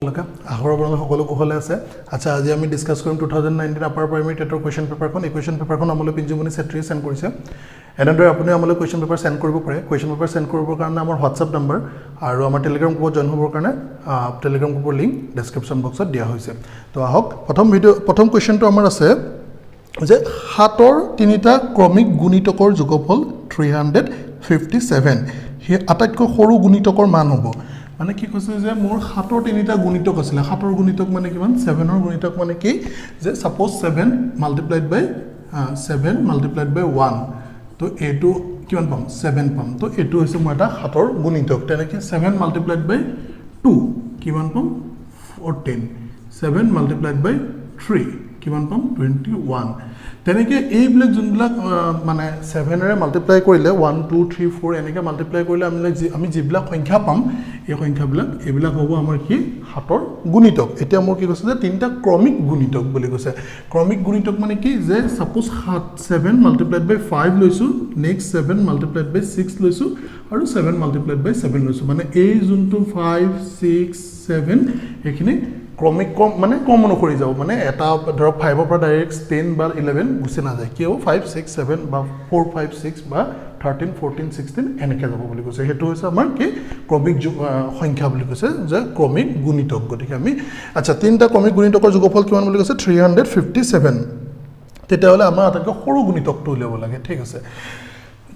আহৰ আপোনালোক সকলো কুশলে আছে আচ্ছা আজি আমি ডিসকাস কৰিম 2019 আপাৰ প্ৰাইমেৰী টেটৰ কোৱেশ্চন পেপাৰখন এই কোৱেশ্চন পেপাৰখন আমলৈ পিঞ্জুমনি সেট্ৰি সেন্ড কৰিছে এনেদৰে আপুনি আমলৈ কোৱেশ্চন পেপাৰ সেন্ড কৰিব পাৰে কোৱেশ্চন পেপাৰ সেন্ড কৰিবৰ কাৰণে আমাৰ WhatsApp নম্বৰ আৰু আমাৰ টেলিগ্ৰাম গ্ৰুপত জয়েন হ'বৰ কাৰণে টেলিগ্ৰাম গ্ৰুপৰ লিংক ডেসক্ৰিপচন বক্সত দিয়া হৈছে তো আহক প্ৰথম কোৱেশ্চনটো আমাৰ আছে যে 7ৰ তিনিটা ক্ৰমিক গুণিতকৰ যোগফল 357 হে আটাইতকৈ সৰু গুণিতকৰ মান হ'ব মানে কি কৈছে যে মোৰ 7ৰ তিনিটা গুণিতক আছিল 7ৰ গুণিতক মানে কিমান 7ৰ গুণিতক মানে কি যে সাপোজ 7 মাল্টিপ্লাইড বাই 1 তো এটো কিমান পাম 7 পাম তো এটো হৈছে মই এটা 7ৰ গুণিতক তেনেকে 7 মাল্টিপ্লাইড বাই 2 কিমান পাম 14 7 মাল্টিপ্লাইড বাই 3 কিমান পাম 21 তেনেকে এইবিলাক যোনবিলাক মানে 7 ৰে মাল্টিপ্লাই কৰিলে 1 2 3 4 এনেকে মাল্টিপ্লাই কৰিলে আমি যিবিলাক সংখ্যা পাম এই সংখ্যাবিলাক এইবিলাক হ'ব আমাৰ কি 7ৰ গুণিতক এতিয়া মোৰ কি কৈছে যে তিনটা ক্ৰমিক গুণিতক বুলি কৈছে ক্ৰমিক গুণিতক মানে কি যে সাপোজ 7 মাল্টিপ্লাইড বাই 5 লৈছো নেক্সট 7 মাল্টিপ্লাইড বাই 6 লৈছো আৰু 7 মাল্টিপ্লাইড বাই 7 লৈছো মানে এই যোনটো 5 6 7 এখিনি ক্ৰমিক মানে কম অনুসৰি যাব মানে এটা ধৰক 5 ৰ পৰা ডাইৰেক্ট 10 বা 11 গুছি না যায় কিও 5 6 7 বা 4 5 6 বা 13 14 16 এনেকে যাব বুলি কৈছে হেতু হৈছে আমাৰ কি ক্ৰমিক সংখ্যা বুলি কৈছে যে ক্ৰমিক গুণিতক গতিকে আমি আচ্ছা তিনটা ক্ৰমিক গুণিতকৰ যোগফল কিমান বুলি কৈছে 357 তেতিয়াহলে আমাৰ আটাইতকৈ সৰু গুণিতকটো উলিয়াব লাগে ঠিক আছে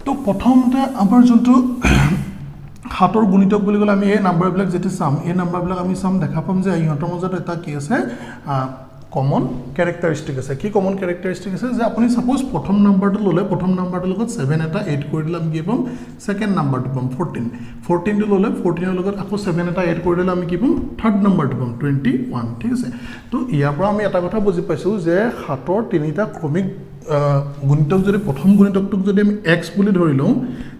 তো প্ৰথমতে আমাৰ যোনটো 7ৰ গুণিতক বুলি গলে আমি এই নাম্বাৰবিলাক যেতি চাম এই নাম্বাৰবিলাক আমি চাম দেখা পাম যে ইহঁতৰ মাজত এটা কি আছে কমন ক্যাৰেক্টাৰিষ্টিক আছে কি কমন ক্যাৰেক্টাৰিষ্টিক আছে যে আপুনি সাপোজ প্ৰথম নাম্বাৰটো ললে প্ৰথম নাম্বাৰটোৰ লগত 7 এটা 8 কৰি দিলে আমি কি পাম সেকেন্ড নাম্বাৰটো পাম 14 টো ললে 14 ৰ লগত আকৌ 7 এটা 8 কৰি দিলে আমি কি পাম থাৰ্ড নাম্বাৰটো পাম 21 ঠিক আছে তো ইয়াৰ পৰা আমি এটা কথা বুজি পাইছো যে 7ৰ তিনিটা ক্ৰমিক গুণিতক যদি প্ৰথম গুণিতকটোক যদি আমি x বুলি ধৰি লওঁ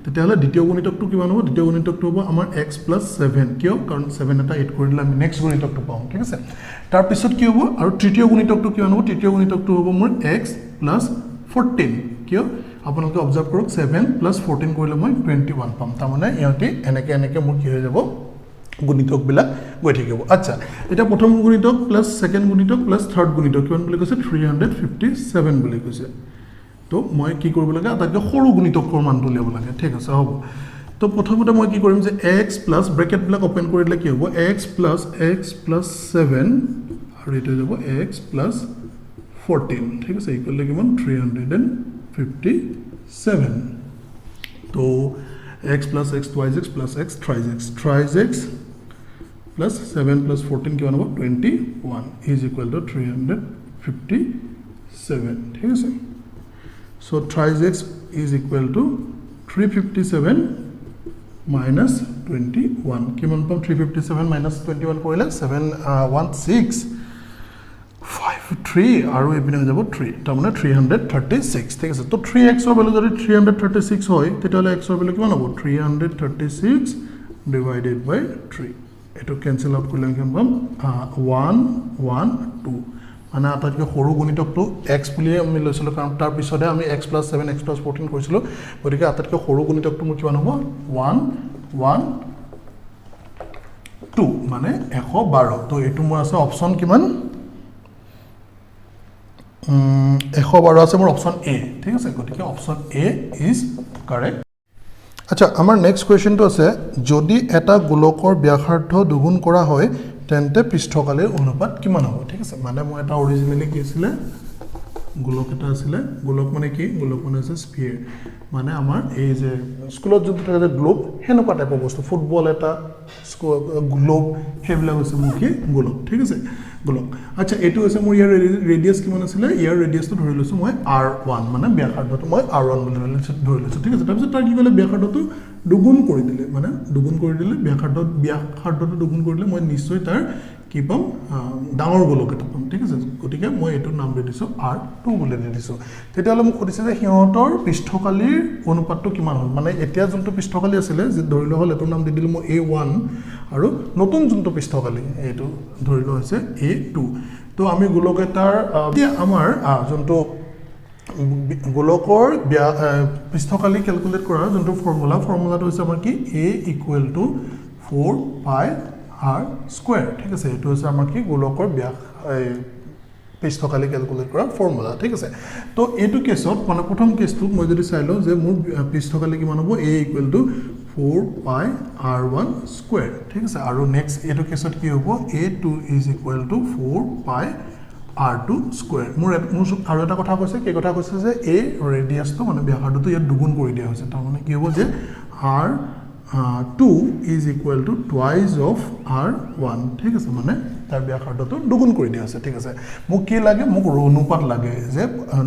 তেতিয়াহলে দ্বিতীয় গুণিতকটো কিমান হ'ব দ্বিতীয় গুণিতকটো হ'ব আমাৰ x + 7 কিয় কাৰণ 7 এটা 8 কৰি দিলে আমি নেক্সট গুণিতকটো পাম ঠিক আছে তাৰ পিছত কি হ'ব আৰু তৃতীয় গুণিতকটো কিমান হ'ব তৃতীয় গুণিতকটো হ'ব মোৰ x + 14 কিয় আপোনালোকে অবজাৰ্ভ কৰক 7 + 14 কৰিলে মই 21 পাম তাৰ মানে ইহঁতে এনেকে মোৰ কি হৈ যাব গুণিতক বিলাক গৈ থাকিব আচ্ছা এটা প্ৰথম গুণিতক প্লাস সেকেন্ড গুণিতক প্লাস থাৰ্ড গুণিতক কিমান বুলি কৈছে 357 বুলি কৈছে তো মই কি কৰিব লাগে আটাইতকৈ সৰু গুণিতকৰ মানটো উলিয়াব লাগে ঠিক আছে হ'ব তো প্ৰথমতে মই কি কৰিম যে x প্লাস ব্ৰেকেট বিলাক ওপেন কৰি দিলে কি হ'ব x plus 7 আৰু এটা যাব x plus 14 ঠিক আছে ইকুৱেল টু কিমান 357 তো x plus x twice x plus x thrice x plus 7 plus 14 কিমান হ'ব 21 is equal to 357 ঠিক আছে so thrice x is equal to 357 minus 21 কিমান পাম 357 minus 21 কৰিলে 71653 আৰু এপিনে হৈ যাব 3 তাৰ মানে 336 ঠিক আছে তো 3x ৰ ভ্যালু যদি 336 হয় তেতিয়াহলে x ৰ ভ্যালু কিমান হ'ব 336 divided by 3 এটো ক্যান্সেল আউট কৰিলে কিমান পাম 112 মানে আটাইতকৈ সৰু গুণিতকটো x বুলি আমি লৈছিলো কাৰণ তাৰ পিছতে আমি x + 7 x + 14 কৰিছিলো গতিকে আটাইতকৈ সৰু গুণিতকটো মোৰ কিমান হ'ব 112 মানে 112 তো এটো মোৰ আছে অপচন কিমান 112 আছে মোৰ অপচন এ ঠিক আছে গতিকে অপচন এ ইজ কাৰেক্ট আচ্ছা আমাৰ নেক্সট কোৱেশ্চনটো আছে যদি এটা গোলকৰ ব্যাসাৰ্ধ দুগুণ কৰা হয় তেন্তে পৃষ্ঠকালীৰ অনুপাত কিমান হ'ব ঠিক আছে মানে মই এটা অৰিজিনালি কি আছিল গোলক এটা আছিল গোলক মানে কি গোলক মানে আছে স্ফিয়াৰ মানে আমাৰ এই যে স্কুলত যোনটো থাকে যে গ্লোব হেনেকুৱা টাইপৰ বস্তু ফুটবল এটা গ্লোব হেবলা হৈছে মোৰ কি গোলক ঠিক আছে গোলক আচ্ছা এটো হৈছে মোৰ ইয়াৰ ৰেডিয়াস কিমান আছিল ইয়াৰ ৰেডিয়াসটো ধৰি লৈছো মই r1 মানে ব্যাসাৰ্ধটো মই r1 বুলি ধৰি লৈছো ঠিক আছে তাৰপিছত তাৰ কি ক'লে ব্যাসাৰ্ধটো দুগুণ কৰি দিলে মানে দুগুণ কৰি দিলে ব্যাসাৰ্ধটো দুগুণ কৰিলে মই নিশ্চয় তাৰ কি পাম ডাঙৰ গোলক এটা পাম ঠিক আছে গতিকে মই এটো নাম দিছো r2 বুলি দিছো তেতিয়ালে মোক সুধিছে যে সিহঁতৰ পৃষ্ঠকালীৰ অনুপাতটো কিমান হ'ল মানে এতিয়া যোনটো পৃষ্ঠকালী আছিল যে ধৰি লও হল এটো নাম দি দিলো মই a1 আৰু নতুন যোনটো পৃষ্ঠকালী এটো ধৰি লোৱা হৈছে a2 তো আমি গোলক এটাৰ আমাৰ যোনটো গোলকৰ পৃষ্ঠকালী ক্যালকুলেট কৰাৰ যোনটো ফৰ্মুলাটো হৈছে আমাৰ কি a = 4 pi r স্কয়াৰ ঠিক আছে এটো হৈছে আমাৰ কি গোলকৰ ব্যাস পৃষ্ঠকালি ক্যালকুলেট কৰা ফৰ্মুলা ঠিক আছে তো এটো কেছত মানে প্ৰথম কেছটো মই যদি চাই লও যে মোৰ পৃষ্ঠকালি কিমান হ'ব a = 4 pi r1 স্কয়াৰ ঠিক আছে আৰু নেক্সট এটো কেছত কি হ'ব a2 = 4 pi r2 স্কয়াৰ মোৰ আৰু এটা কথা কৈছে কি কথা কৈছে যে a ৰেডিয়াসটো মানে ব্যাসাৰ্ধটো ইয়াত দুগুণ কৰি দিয়া হৈছে তাৰ মানে কি হ'ব যে r2 = twice of r1 ঠিক আছে মানে তাৰ ব্যাসাৰ্ধটো দুগুণ কৰি দিয়া আছে ঠিক আছে মোক কি লাগে মোক অনুপাত লাগে যে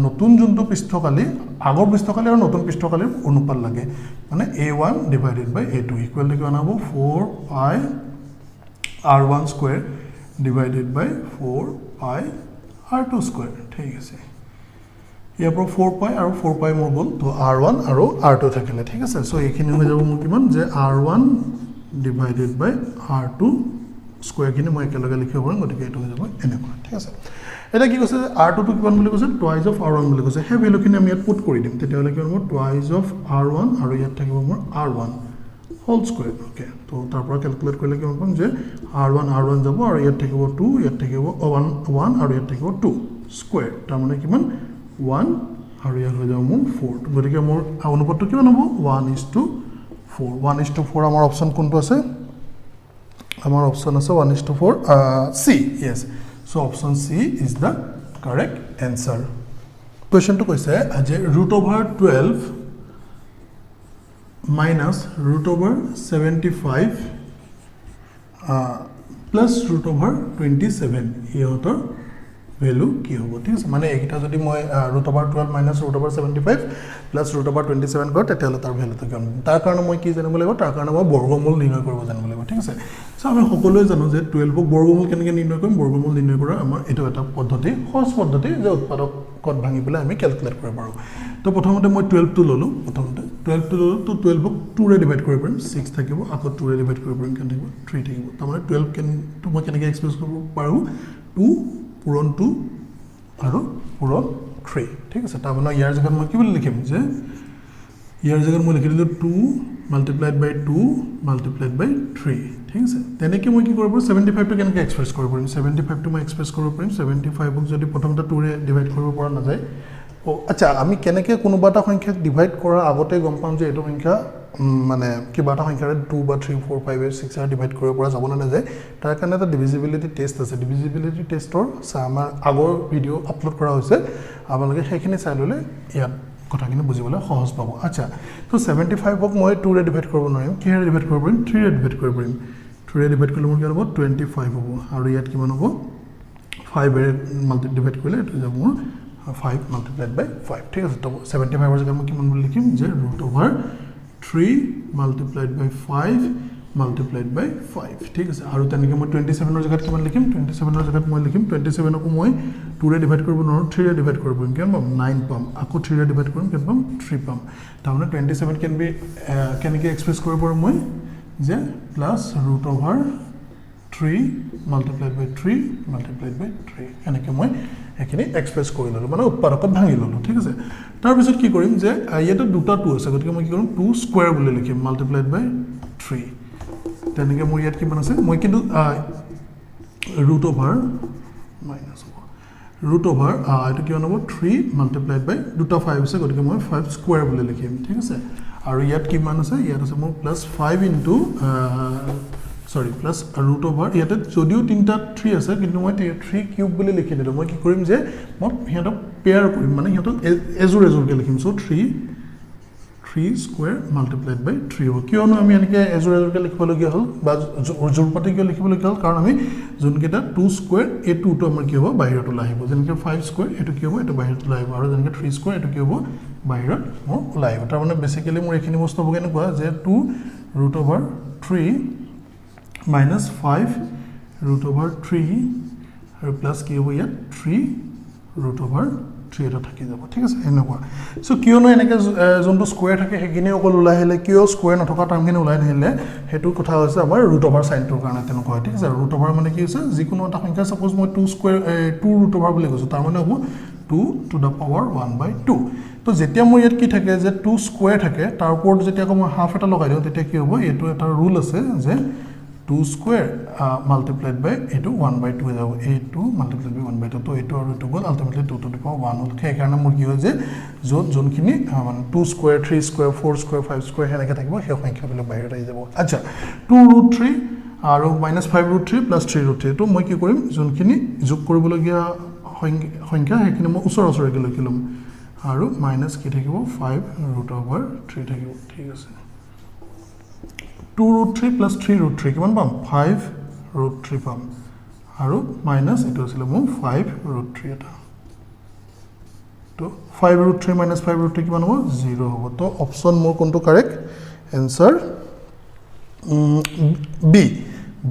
নতুন যোনটো পৃষ্ঠকালি আগৰ পৃষ্ঠকালি আৰু নতুন পৃষ্ঠকালিৰ অনুপাত লাগে মানে a1 / a2 ইকুৱেল টু কিমান হ'ব 4 pi r1 square divided by 4 pi r2 square ঠিক আছে ইয়াৰ পৰা 4 pi আৰু 4 pi মোৰ গল তো r1 আৰু r2 থাকিলে ঠিক আছে সো এইখিনি হৈ যাব মোৰ কিমান যে r1 divided by r2 square কিনে মই একেলগে লিখিব পাৰিম গতিকে এটো হৈ যাব এনেকুৱা ঠিক আছে এটা কি কৈছে যে r2 টো কিমান বুলি কৈছে টুৱাইজ অফ r1 বুলি কৈছে হে ভ্যালুখিনি আমি ইয়াত পুট কৰি দিম তেতিয়া হলে কি হ'ব টুৱাইজ অফ r1 আৰু ইয়াত থাকিব মোৰ r1 হোল স্কয়াৰ ওকে তো তাৰ পৰা ক্যালকুলেট কৰিলে কি পাম যে r1 যাব আৰু ইয়াত থাকিব 2 ইয়াত থাকিব 1 আৰু ইয়াত থাকিব 2 স্কয়াৰ তাৰ মানে কিমান 1 আৰু ইয়াত হৈ যাব মোৰ 4 গতিকে মোৰ অনুপাতটো কিমান হ'ব 1:4 আমাৰ অপচন কোনটো আছে আমাৰ অপচন আছে 1:4 C yes so option C is the correct answer question to কৈছে যে √12 minus √75 plus √27 ইহতৰ ভ্যালু কি হ'ব ঠিক আছে মানে এইটা যদি মই √12 minus √75 plus √27 কৰো তেতিয়ালে তাৰ ভ্যালুটো কিমান তাৰ কাৰণে মই কি জানিব লাগিব তাৰ কাৰণে মই বৰ্গমূল নিৰ্ণয় কৰিব জানিব লাগিব ঠিক আছে সো আমি সকলোৱে জানো যে 12 ক বৰ্গমূল কেনেকৈ নিৰ্ণয় কৰিম বৰ্গমূল নিৰ্ণয় কৰা আমাৰ এটো এটা পদ্ধতি সহজ পদ্ধতি যে উৎপাদকত ভাঙি পেলাই আমি ক্যালকুলেট কৰিব পাৰো তো প্ৰথমতে মই 12 টো ললো প্ৰথমতে 12 টো ললো তো 12 ক 2 ৰে ডিভাইড কৰিব পাৰিম 6 থাকিব আকৌ 2 ৰে ডিভাইড কৰিব পাৰিম কেনে থাকিব 3 থাকিব তাৰ মানে 12 কেন তো মই কেনেকৈ এক্সপ্ৰেছ কৰিব পাৰো 2 পূৰণ 2 আৰু পূৰণ 3 ঠিক আছে তাৰ মানে ইয়াৰ জায়গাত মই কি বুলি লিখিম যে ইয়াৰ জায়গাত মই লিখি দিলো 2 multiplied by 2 multiplied by 3 ঠিক আছে তেনেকৈ মই কি কৰিব পাৰো 75 টো কেনেকৈ এক্সপ্ৰেছ কৰিব পাৰিম 75 টো মই এক্সপ্ৰেছ কৰিব পাৰিম 75 ক যদি প্ৰথমতে 2 ৰে ডিভাইড কৰিব পৰা নাযায় ও আচ্ছা আমি কেনেকৈ কোনোবা এটা সংখ্যাক ডিভাইড কৰাৰ আগতে গম পাম যে এটো সংখ্যা মানে কিবা এটা সংখ্যাৰে 2 বা 3 4 5 6 ৰে ডিভাইড কৰিব পৰা যাব না যায় তাৰ কাৰণে এটা ডিভিজিবিলিটি টেষ্ট আছে ডিভিজিবিলিটি টেষ্টৰ আমাৰ আগৰ ভিডিও আপলোড কৰা হৈছে আপোনালোকে সেইখিনি চাই ললে ইয়াত কথাখিনি বুজিবলৈ সহজ পাব আচ্ছা তো 75 ক মই 2 ৰে ডিভাইড কৰিব নোৱাৰিম কি ৰে ডিভাইড কৰিব পাৰিম 3 ৰে ডিভাইড কৰিব পাৰিম 3 ৰে ডিভাইড কৰিলে মোৰ কি হ'ব 25 হ'ব আৰু ইয়াত কিমান হ'ব 5 ৰে মাল্টি ডিভাইড কৰিলে এটো যাব মোৰ 5 multiplied by 5 ঠিক আছে তো 75 ৰ জায়গাত মই কিমান বুলি লিখিম যে √3 multiplied by 5 multiplied by 5 ঠিক আছে আৰু তেনেকৈ মই 27 ৰ জায়গাত কিমান লিখিম 27 ৰ জায়গাত মই লিখিম 27 ক মই 2 ৰে ডিভাইড কৰিব নোৱাৰো 3 ৰে ডিভাইড কৰিব পাৰিম কিমান পাম 9 পাম আকৌ 3 ৰে ডিভাইড কৰিম কিমান পাম 3 পাম তাৰ মানে 27 কেন বি কেনেকৈ এক্সপ্ৰেছ কৰিব পাৰো মই যে plus √3 multiplied by 3 multiplied by 3 এনেকৈ মই এখিনি এক্সপ্ৰেছ কৰি ললো মানে উৎপাদকত ভাঙি ললো ঠিক আছে তাৰ পিছত কি কৰিম যে ইয়াতে দুটা 2 আছে গতিকে মই কি কৰিম 2 স্কয়াৰ বুলি লিখিম multiplied by 3 তেনেকৈ মোৰ ইয়াত কিমান আছে মই কিন্তু √- মাইনাস √- এটো কিমান হ'ব 3 multiplied by দুটা 5 আছে গতিকে মই 5 স্কয়াৰ বুলি লিখিম ঠিক আছে আৰু ইয়াত কিমান আছে ইয়াত আছে মোৰ +5 ইনটু sorry plus √- ইয়াতে যদিও তিনটা 3 আছে কিন্তু মই 3 কিউব বুলি লিখি দিলো মই কি কৰিম যে মই হেটো পেয়াৰ কৰিম মানে হেটো এজুৰকে লিখিম সো 3 স্কয়াৰ multiplied by 3 হ'ব কিয়নো আমি এনেকৈ এজুৰকে লিখিব লগিয়া হল বা জোৰপাতি কিয় লিখিব লগিয়া হল কাৰণ আমি যোনকেটা 2 স্কয়াৰ এই 2 টো আমাৰ কি হ'ব বাহিৰত ওলাই আহিব যেনেকৈ 5 স্কয়াৰ এটো কি হ'ব এটো বাহিৰত ওলাই আহিব আৰু যেনেকৈ 3 স্কয়াৰ এটো কি হ'ব বাহিৰত ওলাই আহিব তাৰ মানে বেসিক্যালি মোৰ এখিনি বস্তু হ'ব কেনেকুৱা যে 2 √3 minus 5 √3 আৰু প্লাস কি হ'ব ইয়াত 3 √3 এটা থাকি যাব ঠিক আছে এনেকুৱা সো কিয়নো এনেকৈ যোনটো স্কয়াৰ থাকে হেকিনে অকল ওলাই আহিলে কিয় স্কয়াৰ নথকা টাৰ্মখিনি ওলাই নাহিলে হেতু কথা হৈছে আমাৰ √- সাইনটোৰ কাৰণে তেনেকুৱা হয় ঠিক আছে √- মানে কি হৈছে যিকোনো এটা সংখ্যা সাপোজ মই 2 স্কয়াৰ 2 √- বুলি কৈছো তাৰ মানে হ'ব 2 to the power 1/2 তো যেতিয়া মোৰ ইয়াত কি থাকে যে 2 স্কয়াৰ থাকে তাৰ ওপৰত যেতিয়া মই হাফ এটা লগাই দিও তেতিয়া কি হ'ব এটো এটা ৰুল আছে যে 2 square multiplied by এইটো 1/2 হৈ যাব a2 multiplied by 1/2 তো এইটো আৰু এইটো গল আলটিমেটলি 2 to the power 1 হল সেই কাৰণে মোৰ কি হয় যে যত যোনখিনি মানে 2 square 3 square 4 square 5 square হেনেকে থাকিব সেই সংখ্যাবিলাক বাহিৰত আহি যাব আচ্ছা 2√3 আৰু -5√3 + 3√3 তো মই কি কৰিম যোনখিনি যোগ কৰিবলগীয়া সংখ্যা সেইখিনি মই ওচৰ-ওচৰকে লিখি লম আৰু মাইনাস কি থাকিব 5√3 থাকিব ঠিক আছে 2√3 + 3√3 কিমান পাম 5√3 পাম আৰু মাইনাস এটো আছিল মোৰ 5√3 এটা তো 5√3 - 5√3 কিমান হ'ব 0 হ'ব তো অপচন মোৰ কোনটো correct answer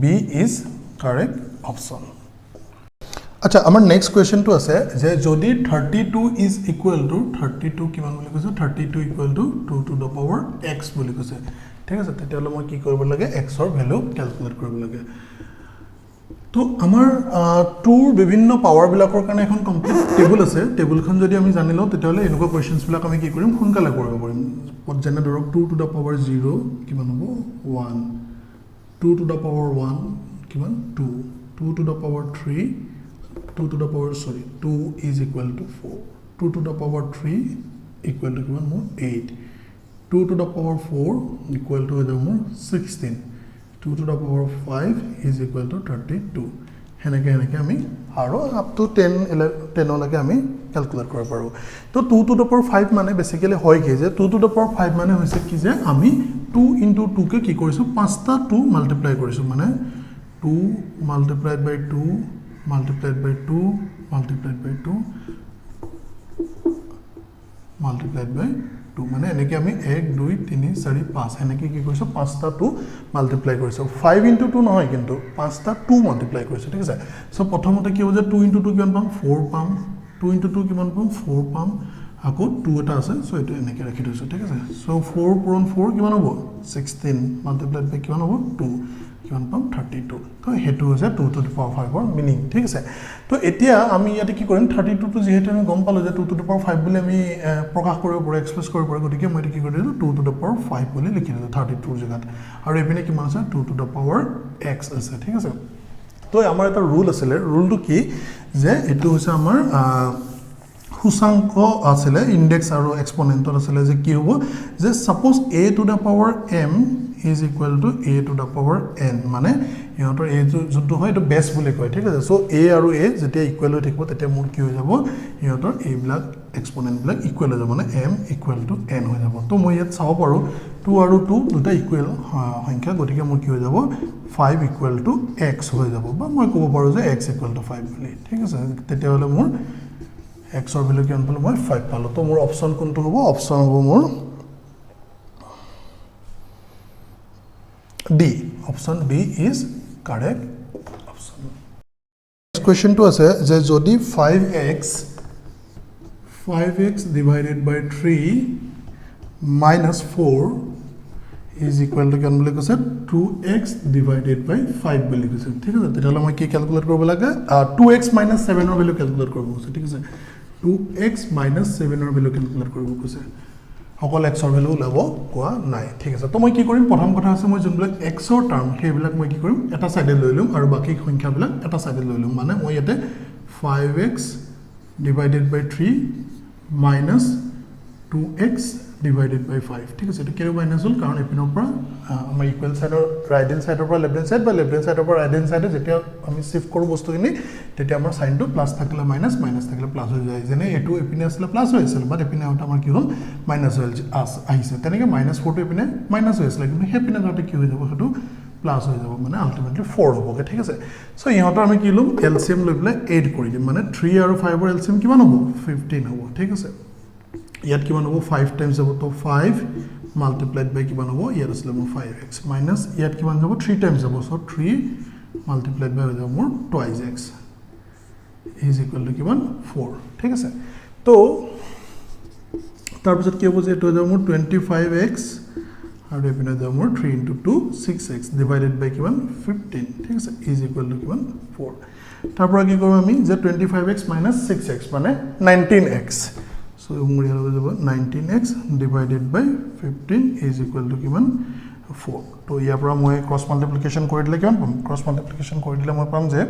B is correct option আচ্ছা আমাৰ নেক্সট কোৱেশ্চনটো আছে যে যদি 32 is equal to 32 কিমান বুলি কৈছে 32 equal to 2 to the power x বুলি কৈছে ঠিক আছে তেতিয়ালে মই কি কৰিব লাগে x ৰ ভ্যালু ক্যালকুলেট কৰিব লাগে তো আমাৰ 2 ৰ বিভিন্ন পাৱাৰ বিলাকৰ কাৰণে এখন কমপ্লিট টেবুল আছে টেবুলখন যদি আমি জানি লও তেতিয়ালে এনেকুৱা কোৱেশ্চনছ বিলাক আমি কি কৰিম সোনকালে কৰিব পাৰিম যেনে ধৰক 2 to the power 0 কিমান হ'ব 1 2 to the power 1 কিমান 2 2 to the power 3 2 to the power 2 is equal to 4 2 to the power 3 equal to kiman more 8 2 to the power 4 equal to more 16 2 to the power 5 is equal to 32 heneke ami aro up to 10 11 lage ami calculate kora paru to 2 to the power 5 mane basically hoy ki je 2 to the power 5 mane hoise ki je ami 2 into 2 ke ki korisu 5 ta 2 multiply korisu mane 2 multiplied by 2 multiplied by 2 multiplied by 2 multiplied by 2 মানে এনেকে আমি 1 2 3 4 5 এনেকে কি কৰিছো 5 টা 2 multiply কৰিছো 5 into 2 নহয় কিন্তু 5 টা 2 মাল্টিপ্লাই কৰিছো ঠিক আছে সো প্ৰথমতে কি হ'ব যে 2 into 2 কিমান পাম 4 পাম 2 into 2 কিমান পাম 4 পাম আকৌ 2 এটা আছে সো এটো এনেকে ৰাখি দিছো ঠিক আছে সো 4 পূৰণ 4 কিমান হ'ব 16 মাল্টিপ্লাইড বাই কিমান হ'ব 2 কিমান পাম 32 তো হেতু হৈছে 2 to the power 5 ৰ মিনিং ঠিক আছে তো এতিয়া আমি ইয়াতে কি কৰিম 32 টো যেহেতু আমি গম পালো যে 2 to the power 5 বুলি আমি প্ৰকাশ কৰিব পাৰো এক্সপ্ৰেছ কৰিব পাৰো গতিকে মই কি কৰিলো 2 to the power 5 বুলি লিখি দিলো 32 ৰ জায়গাত আৰু এপিনে কিমান আছে 2 to the power x আছে ঠিক আছে তো আমাৰ এটা ৰুল আছিল ৰুলটো কি যে এটো হৈছে আমাৰ সূচাংক আছিল ইনডেক্স আৰু এক্সপোনেন্টৰ আছিল যে কি হ'ব যে suppose a to the power m is equal to a to the power n মানে ইহঁতৰ a যোনটো হয় এটা বেস বুলি কয় ঠিক আছে সো a আৰু a যেতিয়া ইকুৱেল হৈ থাকিব তেতিয়া মোৰ কি হৈ যাব ইহঁতৰ a বিলাক এক্সপোনেন্ট বিলাক ইকুৱেল হৈ যাব মানে m equal to n হৈ যাব তো মই ইয়াত চাব পাৰো 2 আৰু 2 দুটা ইকুৱেল সংখ্যা গতিকে মোৰ কি হৈ যাব 5 equal to x হৈ যাব বা মই ক'ব পাৰো যে x equal to 5 বুলি ঠিক আছে তেতিয়া হলে মোৰ x ৰ ভ্যালু কিমান পালো মই 5 পালো তো মোৰ অপচন কোনটো হ'ব অপচন হ'ব মোৰ D option D is correct option next question to আছে যে যদি 5x divided by 3 minus 4 is equal to কিমান বুলি কৈছে 2x divided by 5 বুলি কৈছে ঠিক আছে তেতিয়াহলে মই কি ক্যালকুলেট কৰিব লাগে 2x minus 7 ৰ ভ্যালু ক্যালকুলেট কৰিব কৈছে ঠিক আছে 2x minus 7 ৰ ভ্যালু ক্যালকুলেট কৰিব কৈছে অকল x ৰ ভ্যালু লব কোৱা নাই ঠিক আছে তো মই কি কৰিম প্ৰথম কথা আছে মই যোনবিলাক x ৰ টাৰ্ম সেইবিলাক মই কি কৰিম এটা সাইডে লৈ লম আৰু বাকি সংখ্যাবিলাক এটা সাইডে লৈ লম মানে মই ইয়াতে 5x divided by 3 minus 2x divided by 5 ঠিক আছে এটা কেও মাইনাস হল কাৰণ এপিনৰ পৰা আমাৰ ইকুৱেল সাইডৰ ৰাইট হ্যান্ড সাইডৰ পৰা লেফট হ্যান্ড সাইড বা লেফট হ্যান্ড সাইডৰ পৰা ৰাইট হ্যান্ড সাইডে যেতিয়া আমি শিফট কৰো বস্তুখিনি তেতিয়া আমাৰ সাইনটো প্লাস থাকিলে মাইনাস মাইনাস থাকিলে প্লাস হৈ যায় যেনে এটো এপিনে আসলে প্লাস হৈ আছিল বাট এপিনে হটা আমাৰ কি হল মাইনাস হৈ আহিছে তেনেকে -4 টো এপিনে মাইনাস হৈ আছিল কিন্তু হেপিনে যাতে কি হৈ যাব হেতু প্লাস হৈ যাব মানে আলটিমেটলি 4 হ'বগে ঠিক আছে সো ইহঁতৰ আমি কি লম এলসিএম লৈ পেলাই 8 কৰি দিম মানে 3 আৰু 5 ৰ এলসিএম কিমান হ'ব 15 হ'ব ঠিক আছে ইয়াত কিমান হ'ব 5 টাইমছ হ'ব তো 5 multiplied by কিমান হ'ব ইয়াত আছিল মোৰ 5x minus ইয়াত কিমান যাব 3 টাইমছ হ'ব সো 3 multiplied by হৈ যাব মোৰ twice x is equal to কিমান 4 ঠিক আছে তো তাৰ পিছত কি হ'ব যে এটো যাব মোৰ 25x আৰু এপিনে যাব মোৰ 3 into 2 6x divided by কিমান 15 ঠিক আছে is equal to কিমান 4 তাৰ পৰা কি কৰিম আমি যে 25x minus 6x মানে 19x so মোৰ ইয়াত হৈ যাব 19x divided by 15 is equal to কিমান 4 তো ইয়াৰ পৰা মই ক্ৰছ মাল্টিপ্লিকেশ্যন কৰি দিলে কিমান পাম ক্ৰছ মাল্টিপ্লিকেশ্যন কৰি দিলে মই পাম যে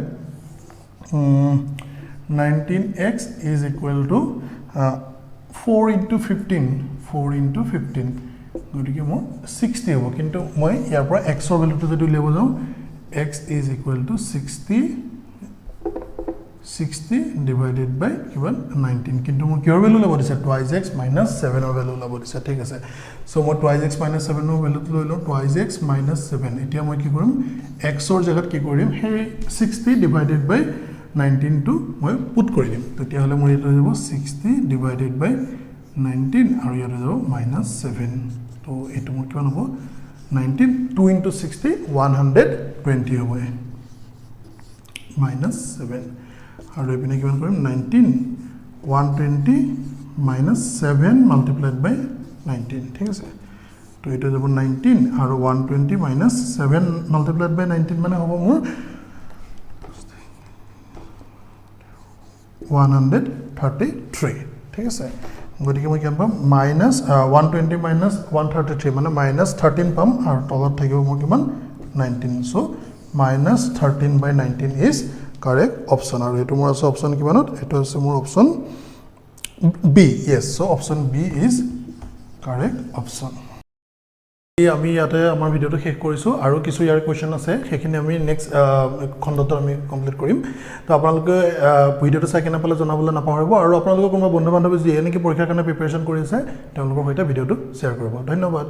19x is equal to 4 into 15 গতিকে মোৰ 60 হ'ব কিন্তু মই ইয়াৰ পৰা x ৰ ভ্যালুটো যদি উলিয়াব যাওঁ x is equal to 60 divided by কিমান 19 কিন্তু মই কিহৰ ভ্যালু ল'ব দিছে 2x minus 7 ৰ ভ্যালু ল'ব দিছে ঠিক আছে সো মই 2x minus 7 ৰ ভ্যালুটো লৈ লওঁ 2x minus 7 এতিয়া মই কি কৰিম x ৰ জায়গাত কি কৰিম হে 60 divided by 19 টো মই পুট কৰি দিম তেতিয়া হলে মোৰ এটা হৈ যাব 60 divided by 19 আৰু ইয়াত হৈ যাব minus 7 তো এটো মোৰ কিমান হ'ব 19 2 into 60 120 হ'ব minus 7 আৰু এপিনে কিমান কৰিম 19 120 minus 7 multiplied by 19 ঠিক আছে তো এটা যাব 19 আৰু 120 minus 7 multiplied by 19 মানে হ'ব মোৰ 133 ঠিক আছে গতিকে মই কিমান পাম minus 120 minus 133 মানে minus 13 পাম আৰু তলত থাকিব মোৰ কিমান 19 so minus 13 by 19 is correct option আৰু এটো মোৰ আছে option কিমানত এটো আছে মোৰ option B yes so option B is correct option আমি ইয়াতে আমাৰ ভিডিওটো শেষ কৰিছো আৰু কিছু ইয়াৰ কোৱেশ্চন আছে সেইখিনি আমি নেক্সট খণ্ডত আমি কমপ্লিট কৰিম তো আপোনালোকে ভিডিওটো চাই কেনে পালে জনাবলৈ নাপাহৰিব আৰু আপোনালোকৰ কোনোবা বন্ধু বান্ধৱী যি এনেকৈ পৰীক্ষাৰ কাৰণে প্ৰিপাৰেচন কৰি আছে তেওঁলোকৰ সৈতে ভিডিওটো শ্বেয়াৰ কৰিব ধন্যবাদ